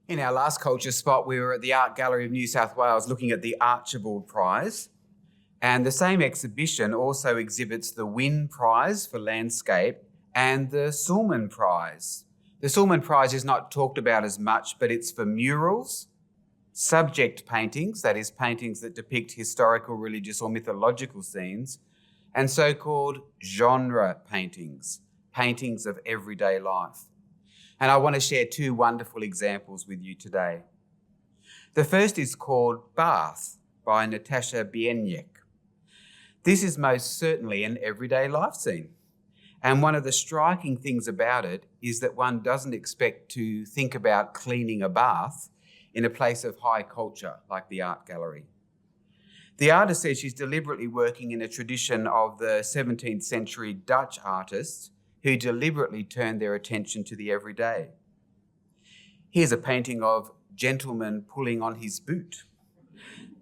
In our last culture spot, we were at the Art Gallery of New South Wales looking at the Archibald Prize. And the same exhibition also exhibits the Wynne Prize for landscape and the Sulman Prize. The Sulman Prize is not talked about as much, but it's for murals, subject paintings, that is, paintings that depict historical, religious or mythological scenes, and so-called genre paintings, paintings of everyday life. And I want to share two wonderful examples with you today. The first is called Bath by Natasha Bieniek. This is most certainly an everyday life scene. And one of the striking things about it is that one doesn't expect to think about cleaning a bath in a place of high culture like the art gallery. The artist says she's deliberately working in a tradition of the 17th century Dutch artists who deliberately turned their attention to the everyday. Here's a painting of Gentleman Pulling on His Boot,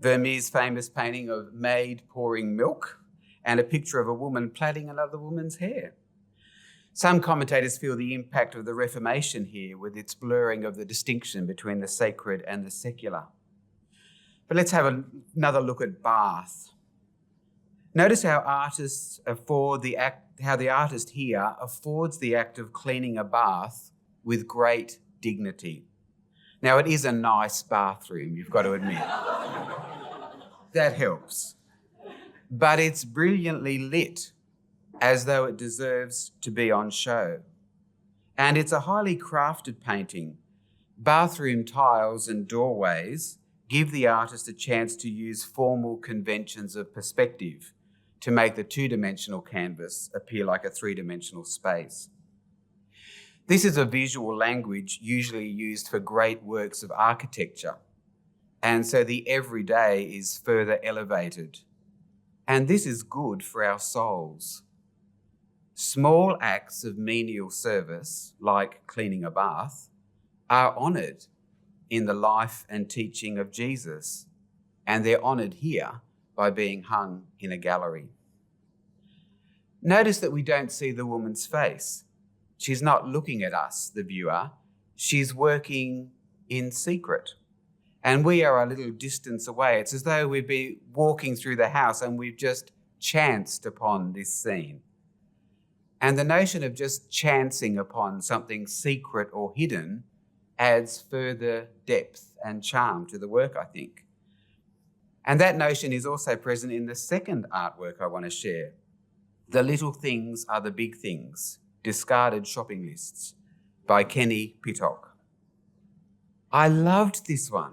Vermeer's famous painting of Maid Pouring Milk, and a picture of a woman plaiting another woman's hair. Some commentators feel the impact of the Reformation here with its blurring of the distinction between the sacred and the secular. But let's have another look at Bath. Notice how the artist here affords the act of cleaning a bath with great dignity. Now, it is a nice bathroom, you've got to admit. That helps. But it's brilliantly lit, as though it deserves to be on show. And it's a highly crafted painting. Bathroom tiles and doorways give the artist a chance to use formal conventions of perspective to make the two-dimensional canvas appear like a three-dimensional space. This is a visual language usually used for great works of architecture, and so the everyday is further elevated. And this is good for our souls. Small acts of menial service, like cleaning a bath, are honoured in the life and teaching of Jesus, and they're honoured here by being hung in a gallery. Notice that we don't see the woman's face. She's not looking at us, the viewer. She's working in secret. And we are a little distance away. It's as though we'd be walking through the house and we've just chanced upon this scene. And the notion of just chancing upon something secret or hidden adds further depth and charm to the work, I think. And that notion is also present in the second artwork I want to share. The Little Things Are the Big Things, Discarded Shopping Lists by Kenny Pittock. I loved this one.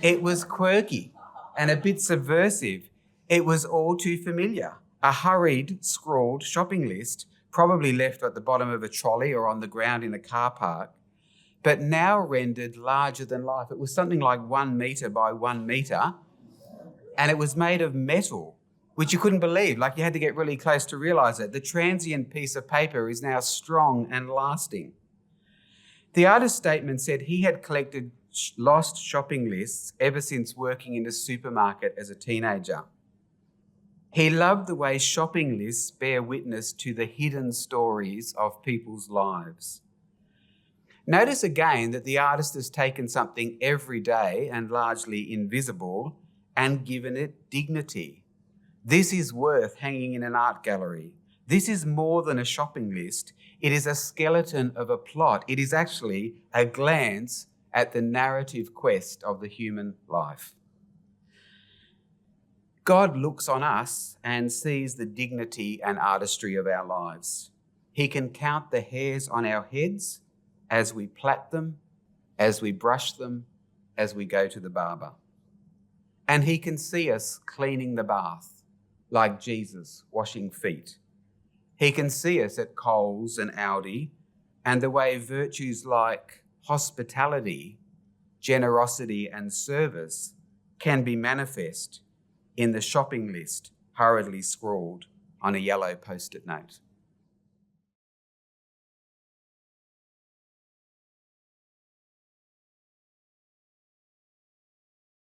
It was quirky and a bit subversive. It was all too familiar. A hurried, scrawled shopping list, probably left at the bottom of a trolley or on the ground in a car park, but now rendered larger than life. It was something like 1 metre by 1 metre, and it was made of metal, which you couldn't believe, like you had to get really close to realise it. The transient piece of paper is now strong and lasting. The artist's statement said he had collected lost shopping lists ever since working in a supermarket as a teenager. He loved the way shopping lists bear witness to the hidden stories of people's lives. Notice again that the artist has taken something everyday and largely invisible and given it dignity. This is worth hanging in an art gallery. This is more than a shopping list. It is a skeleton of a plot. It is actually a glance at the narrative quest of the human life. God looks on us and sees the dignity and artistry of our lives. He can count the hairs on our heads as we plait them, as we brush them, as we go to the barber. And he can see us cleaning the bath, like Jesus washing feet. He can see us at Coles and Aldi, and the way virtues like hospitality, generosity and service can be manifest in the shopping list hurriedly scrawled on a yellow post-it note.